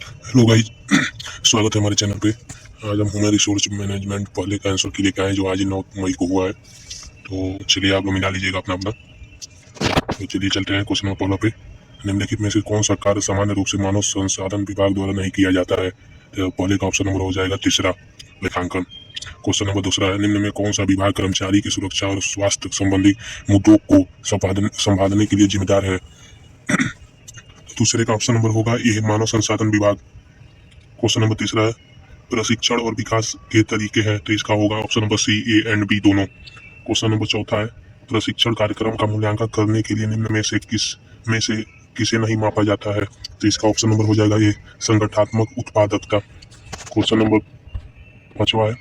Hello guys. स्वागत है हमारे चैनल पे। आज हम ह्यूमन रिसोर्स मैनेजमेंट पहले का आंसर के लिए आए जो आज ही 9 मई को हुआ है। तो चलिए आप लोग मिला लीजिएगा अपना अपना। तो चलिए चलते हैं क्वेश्चन नंबर 15 पे। निम्नलिखित में से कौन सा कार्य सामान्य रूप से मानव संसाधन विभाग द्वारा नहीं किया जाता है? तो पहले का ऑप्शन नंबर हो जाएगा तीसरा, लेखांकन। क्वेश्चन नंबर दूसरा है, निम्न में कौन सा विभाग कर्मचारी की सुरक्षा और स्वास्थ्य संबंधी मुद्दों को संपादने के लिए जिम्मेदार है? दूसरे का ऑप्शन नंबर होगा ये मानव संसाधन विभाग। क्वेश्चन नंबर तीसरा है, प्रशिक्षण और विकास के तरीके हैं, तो इसका होगा option number C, A and B दोनों। क्वेश्चन नंबर चौथा है, प्रशिक्षण कार्यक्रम का मूल्यांकन करने के लिए निम्न में से किसे नहीं मापा जाता है? तो इसका ऑप्शन नंबर हो जाएगा ये, संगठनात्मक उत्पादकता। क्वेश्चन नंबर पांचवा है,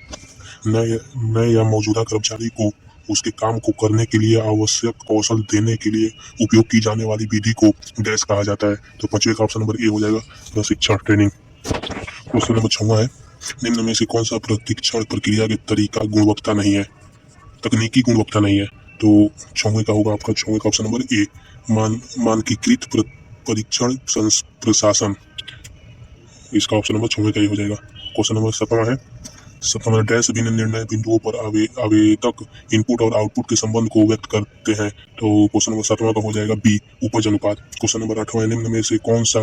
नए या मौजूदा कर्मचारी को उसके काम को करने के लिए आवश्यक कौशल देने के लिए उपयोग की जाने वाली विधि को डैश कहा जाता है? तो पांचवे का ऑप्शन नंबर ए हो जाएगा, प्रशिक्षण, ट्रेनिंग। क्वेश्चन नंबर छवा है, निम्न में से कौन सा प्रशिक्षण प्रक्रिया के तरीका गुणवत्ता नहीं है, तकनीकी गुणवत्ता नहीं है? तो छवे का होगा आपका, छवे का ऑप्शन नंबर ए, मानकीकृत परीक्षण प्रशासन। इसका ऑप्शन नंबर छवे का ही हो जाएगा। क्वेश्चन नंबर 7वां है, 7वां, डैश विभिन्न निर्णय बिंदुओं पर आवेदक इनपुट और आउटपुट के संबंध को व्यक्त करते हैं? तो क्वेश्चन नंबर 7वां का हो जाएगा बी, उपज अनुपात। क्वेश्चन नंबर 8वां, निम्न में से कौन सा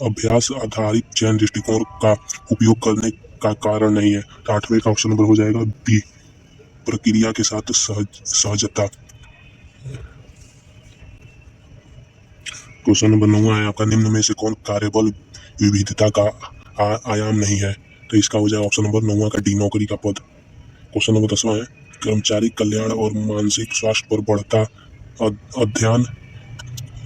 अभ्यास आधारित चयन दृष्टिकोण का उपयोग करने का कारण नहीं है? तो 8वें का ऑप्शन नंबर हो जाएगा बी, प्रक्रिया के साथ सहजता। क्वेश्चन नंबर 9 है आपका, निम्न में से कौन कार्यबल विविधता का आयाम नहीं है? तो इसका हो जाएगा ऑप्शन नंबर 9 का डी, नौकरी का पद। क्वेश्चन नंबर 10वां है, कर्मचारी कल्याण और मानसिक स्वास्थ्य पर बढ़ता अध्ययन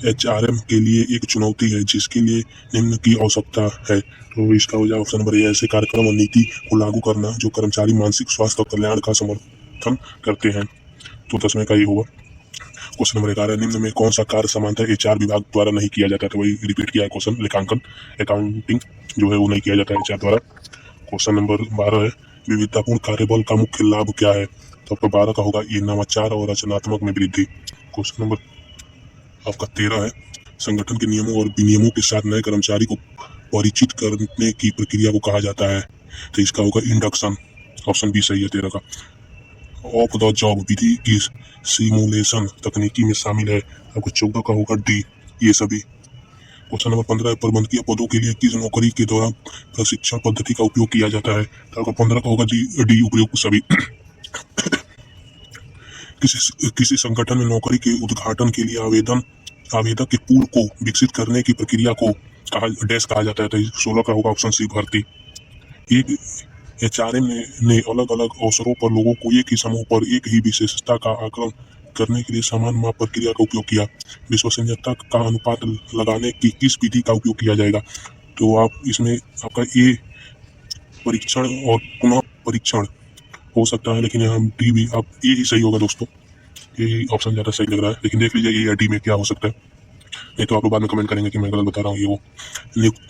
एचआरएम के लिए एक चुनौती है जिसके लिए निम्न की आवश्यकता है? तो इसका हो जाए ऑप्शन नंबर ए, ऐसे कार्यक्रम और नीति को लागू करना जो कर्मचारी मानसिक स्वास्थ्य और कल्याण का समर्थन करते हैं। तो 10वें का ये होगा। क्वेश्चन नंबर 11, निम्न में कौन सा कार्य सामान्यतः एचआर विभाग द्वारा नहीं किया जाता? तो वही रिपीट किया है क्वेश्चन, लेखांकन, अकाउंटिंग जो है वो नहीं किया जाता है एचआर द्वारा। क्वेश्चन नंबर 12 है, विविधतापूर्ण कार्यबल का मुख्य लाभ क्या है? तो आपका 12 का होगा ये, नवाचार और रचनात्मक में वृद्धि। क्वेश्चन नंबर आपका 13 है, संगठन के नियमों और विनियमों के साथ नए कर्मचारी को परिचित करने की प्रक्रिया को कहा जाता है? तो इसका होगा इंडक्शन। ऑप्शन बी सही है 13 का। ऑफ द जॉब विधि की सिमुलेशन तकनीकी में शामिल है? आपको 14 का होगा डी, ये सभी। क्वेश्चन नंबर 15 है, प्रबंधकीय पदों के लिए किस नौकरी के दौरान प्रशिक्षण पद्धति का उपयोग किया जाता है? तो आपका 15 का होगा डी, उपयोग सभी। किसी संगठन में नौकरी के उद्घाटन के लिए आवेदक के पूल को विकसित करने की प्रक्रिया को डैश कहा जाता है? तो 16 का होगा ऑप्शन सी, भर्ती। एक एचआरएम ने अलग अलग अवसरों पर लोगों को एक ही समूह पर एक ही विशेषता का आकलन करने के लिए समान माप प्रक्रिया का उपयोग किया। विश्वसनीयता का अनुपात लगाने की किस विधि का उपयोग किया जाएगा? तो आप इसमें आपका ए, परीक्षण और पुनः परीक्षण हो सकता है, लेकिन यहाँ डी भी आप ए ही सही होगा दोस्तों। यही ऑप्शन ज़्यादा सही लग रहा है, लेकिन देख लीजिए ए या डी में क्या हो सकता है। नहीं तो आप लोग बाद में कमेंट करेंगे कि मैं गलत बता रहा हूँ। ये वो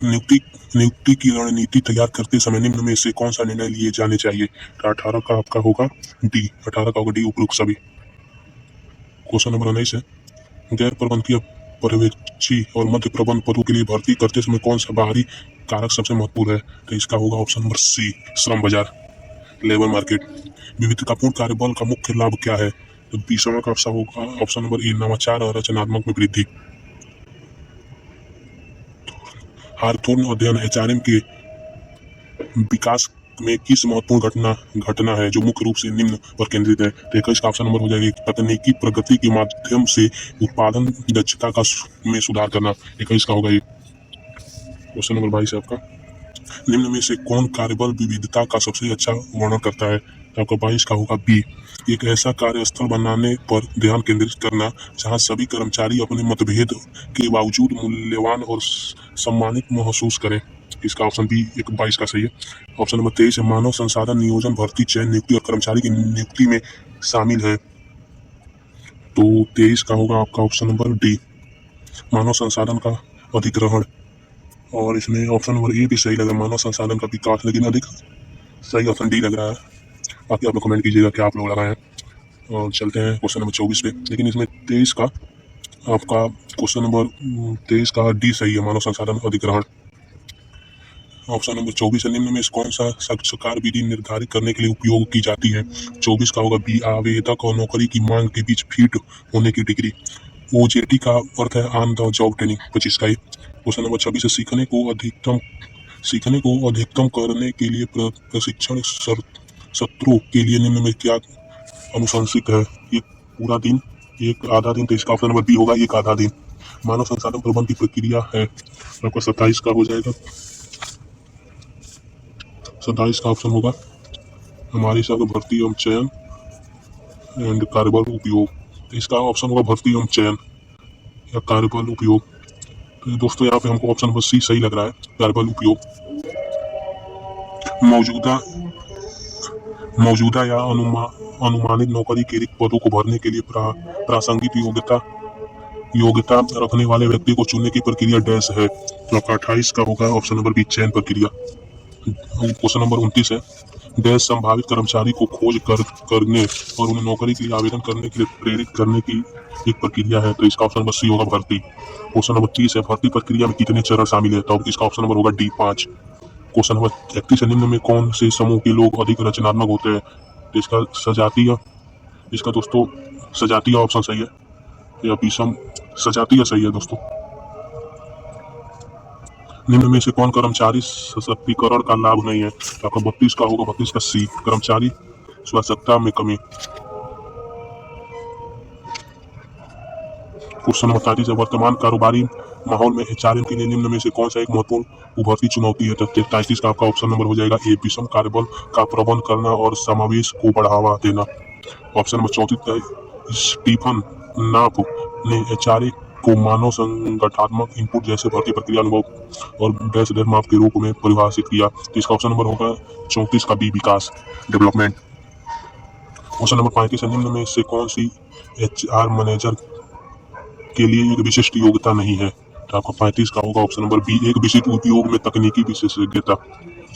नियुक्ति की रणनीति तैयार करते समय निम्न में से कौन सा निर्णय लिए जाने चाहिए? तो 18 का आपका होगा डी, 18 का होगा डी, उपयुक्त सभी। क्वेश्चन नंबर 19 है, गैर प्रबंधकीय पर्यवेक्षी और मध्य प्रबंध पदों के लिए भर्ती करते समय कौन सा बाहरी कारक सबसे महत्वपूर्ण है? तो इसका होगा ऑप्शन नंबर सी, श्रम बाजार, लेबर मार्केट। विविधतापूर्ण कार्यबल का मुख्य लाभ क्या है? तो 20वां का होगा ऑप्शन नंबर ए, नवाचार और रचनात्मक में वृद्धि। हारथोर्न अध्ययन एचआरएम के विकास में किस महत्वपूर्ण घटना है जो मुख्य रूप से निम्न पर केंद्रित है? तो 21 का ऑप्शन नंबर हो जाएगा, तकनीकी प्रगति के माध्यम से उत्पादन दक्षता का में सुधार करना। 21 का होगा ये। क्वेश्चन नंबर 22 है आपका, निम्न में से कौन कार्यबल विविधता का सबसे अच्छा वर्णन करता है? तो आपका 22 का होगा बी, एक ऐसा कार्यस्थल बनाने पर ध्यान केंद्रित करना जहां सभी कर्मचारी अपने मतभेद के बावजूद मूल्यवान और सम्मानित महसूस करें। इसका ऑप्शन बी, 22 का सही है। ऑप्शन नंबर 23 है, मानव संसाधन नियोजन, भर्ती, चयन, नियुक्ति और कर्मचारी की नियुक्ति में शामिल है? तो 23 का होगा आपका ऑप्शन नंबर डी, मानव संसाधन का अधिग्रहण। और इसमें ऑप्शन नंबर ए भी सही लग रहा है, मानव संसाधन का विकास, लेकिन अधिक सही ऑप्शन डी लग रहा है। बाकी आप लोग कमेंट कीजिएगा क्या आप लोग लगाए हैं। और चलते हैं क्वेश्चन नंबर 24 पे, लेकिन इसमें 23 का आपका क्वेश्चन नंबर 23 का डी सही है, मानव संसाधन अधिग्रहण। ऑप्शन नंबर 24 है, निम्न में से कौन सा साक्षात्कार विधि निर्धारित करने के लिए उपयोग की जाती है। 24 का होगा बी, आवेदक और नौकरी की मांग के बीच फिट होने की डिग्री। ओजेटी का अर्थ है ऑन द जॉब ट्रेनिंग। 25 का क्वेश्चन नंबर 26 है, सीखने को अधिकतम करने के लिए प्रशिक्षण सत्रों के लिए निम्न में क्या अनुशंसित है। एक पूरा दिन, एक आधा दिन, तो इसका ऑप्शन नंबर बी होगा एक आधा दिन। मानव संसाधन प्रबंधन की प्रक्रिया है, आपका 27 का हो जाएगा। 27 का ऑप्शन होगा हमारे हिसाब से भर्ती एवं चयन एंड कार्यबल उपयोग। तो इसका ऑप्शन होगा भर्ती एवं चयन या कार्यबल उपयोग। तो दोस्तों यहाँ पे हमको ऑप्शन नंबर सी सही लग रहा है, कार्यबल उपयोग। मौजूदा या अनुमानित नौकरी के रिक्त पदों को भरने के लिए प्रासंगिक योग्यता रखने वाले व्यक्ति को चुनने की प्रक्रिया डैश है। तो आपका 28 का होगा ऑप्शन नंबर बी, चयन प्रक्रिया। क्वेश्चन नंबर 29 है, डैश संभावित कर्मचारी को खोज करने और उन्हें नौकरी के लिए आवेदन करने के लिए प्रेरित करने की एक प्रक्रिया है। तो इसका ऑप्शन नंबर सी होगा भर्ती। क्वेश्चन नंबर 30 है, भर्ती प्रक्रिया में कितने चरण शामिल है। तो इसका ऑप्शन नंबर होगा डी, 5। क्वेश्चन नंबर 31 है, निम्न में कौन से समूह के लोग अधिक रचनात्मक होते हैं। तो इसका सजातीय, इसका दोस्तों सजातीय ऑप्शन सही है या विषम सजातीय सही है दोस्तों। निम्न में से कौन कर्मचारी सशक्तिकरण का लाभ नहीं है। तो आपका 32 का होगा, 32 का सी, कर्मचारी स्वायत्तता में कमी। क्वेश्चन नंबर 33 है, वर्तमान कारोबारी माहौल में एचआरएम के लिए निम्न में से कौन सा एक महत्वपूर्ण उभरती चुनौती है। तो 33 का आपका ऑप्शन नंबर हो जाएगा ए, विषम कार्यबल का प्रबंध करना और समावेश को बढ़ावा देना। ऑप्शन नंबर 34 का स्टीफन नाप ने एचआरए को मानव संगठनात्मक इनपुट जैसे भर्ती प्रक्रिया अनुभव और डैश माप के रूप में परिभाषित किया। तो इसका ऑप्शन नंबर होगा 34 का बी, विकास डेवलपमेंट। क्वेश्चन नंबर 35 है, निम्न में से कौन सी एचआर मैनेजर के लिए एक विशिष्ट योग्यता नहीं है। तो आपका 35 का होगा ऑप्शन नंबर बी, एक विशिष्ट उपयोग में तकनीकी विशेषज्ञता।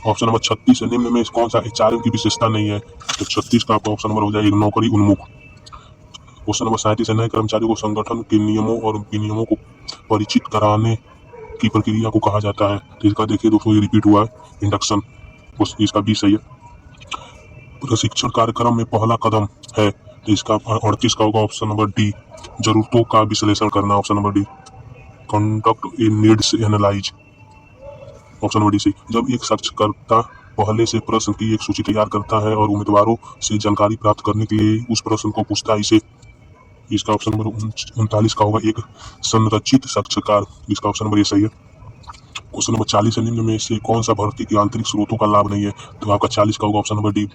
ऑप्शन नंबर 36 है, निम्न में कौन सा एचआरएम की विशेषता नहीं है। तो 36 का आपका ऑप्शन नंबर हो जाएगा एक, नौकरी उन्मुख। क्वेश्चन नंबर 37 है, नए कर्मचारी को संगठन के नियमों और विनियमों को परिचित कराने की प्रक्रिया को कहा जाता है। तो इसका देखिए दोस्तों ये रिपीट हुआ है, इंडक्शन। इसका बी सही है। प्रशिक्षण कार्यक्रम में पहला कदम है। तो इसका 38 का होगा ऑप्शन नंबर डी, जरूरतों का विश्लेषण करना। Option number D, conduct a needs analyse. Option number D C, जब एक साक्षरकर्ता पहले से प्रश्न की एक सूची तैयार करता है और उम्मीदवारों से जानकारी प्राप्त करने के लिए उस प्रश्न को पूछता है, इसे। इसका ऑप्शन नंबर 39 का होगा एक संरचित साक्षरकार। इसका ऑप्शन नंबर ए सही है। क्वेश्चन नंबर 40 है, निम्न में से कौन सा भर्ती के आंतरिक स्रोतों का लाभ नहीं है। तो आपका 40 का होगा ऑप्शन नंबर डी,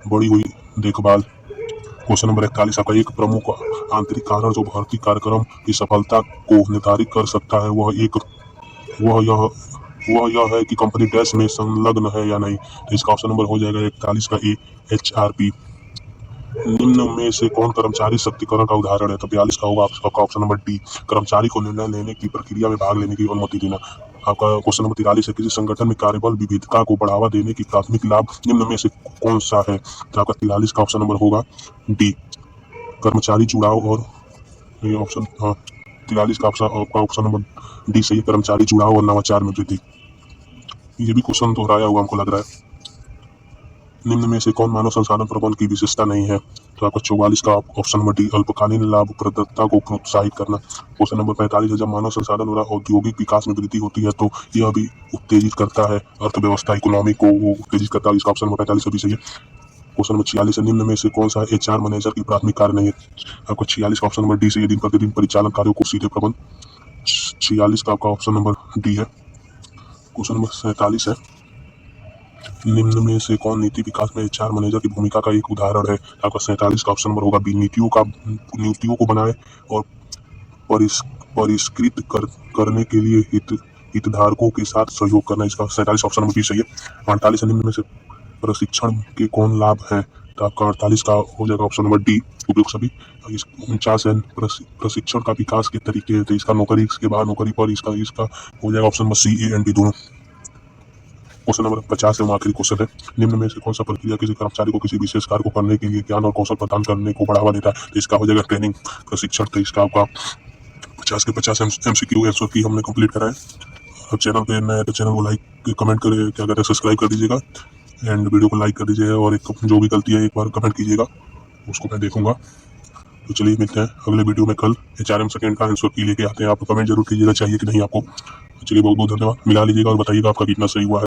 बढ़ी हुई देखभाल। क्वेश्चन नंबर 41 आपका एक प्रमुख आंतरिक कारण जो भर्ती कार्यक्रम की सफलता को निर्धारित कर सकता है वह यह है कि कंपनी डैश में संलग्न है या नहीं। तो इसका ऑप्शन नंबर हो जाएगा 41 का ए, एचआरपी। निम्न में से कौन कर्मचारी शक्तिकरण का उदाहरण है। तो 42 का होगा आपका ऑप्शन नंबर डी, कर्मचारी को निर्णय लेने की प्रक्रिया में भाग लेने की अनुमति देना। आपका क्वेश्चन नंबर 43 है, किसी संगठन में कार्यबल विविधता को बढ़ावा देने की प्राथमिक लाभ निम्न में से कौन सा है। तो आपका 43 का ऑप्शन नंबर होगा डी, कर्मचारी जुड़ाव। और ये ऑप्शन 43 का आपका ऑप्शन नंबर डी सही है, कर्मचारी जुड़ाव और नवाचार में वृद्धि। ये भी क्वेश्चन दोहराया हुआ हमको लग रहा है। निम्न में से कौन मानव संसाधन प्रबंधन की विशेषता नहीं है। तो आपका 44 का ऑप्शन नंबर डी, अल्पकालीन लाभप्रदता को प्रोत्साहित करना। क्वेश्चन नंबर 45 है, जब मानव संसाधन और औद्योगिक विकास में वृद्धि होती है तो यह भी उत्तेजित करता है अर्थव्यवस्था, इकोनॉमी को उत्तेजित करता है। इसका ऑप्शन नंबर 45 भी सही है। क्वेश्चन नंबर 46 है, निम्न में से कौन सा एचआर मैनेजर की प्राथमिक कार्य नहीं है। आपका 46 का ऑप्शन नंबर डी से दिन प्रतिदिन परिचालन कार्यों को सीधे प्रबंध। 46 का आपका ऑप्शन नंबर डी है। क्वेश्चन नंबर 47 है, निम्न में से कौन नीति विकास में एचआर मैनेजर की भूमिका का एक उदाहरण है। आपका 47 का ऑप्शन नंबर होगा बी, नीतियों को बनाए और परिष्कृत करने के लिए हितधारकों के साथ सहयोग करना। इसका 47 ऑप्शन नंबर बी सही है। 48 निम्न में से प्रशिक्षण के कौन लाभ हैं। तो आपका 48 का हो जाएगा ऑप्शन नंबर डी, उपयुक्त सभी। 49 है, प्रशिक्षण का विकास के तरीके हैं। तो इसका नौकरी, इसके बाद नौकरी पर, इसका हो जाएगा option number C, A and B दोनों। क्वेश्चन नंबर 50 है, आखिरी क्वेश्चन है, निम्न में से कौन सा प्रक्रिया किसी कर्मचारी को किसी विशेष कार्य को करने के लिए ज्ञान और कौशल प्रदान करने को बढ़ावा देता है। तो इसका हो जाएगा ट्रेनिंग, प्रशिक्षण। तो इसका आपका 50 के 50 MCQ हमने कंप्लीट करा है। अब चैनल पे नए तो चैनल को लाइक कमेंट करे, क्या कहते हैं, सब्सक्राइब कर दीजिएगा एंड वीडियो को लाइक कर दीजिएगा। और एक जो भी गलती है एक बार कमेंट कीजिएगा, उसको मैं देखूंगा। तो चलिए मिलते हैं अगले वीडियो में कल। HRM सेकेंड का आंसर की लेके आते हैं। आप कमेंट जरूर कीजिएगा चाहिए कि नहीं आपको। चलिए बहुत बहुत धन्यवाद। मिला लीजिएगा और बताइएगा आपका कितना सही हुआ है।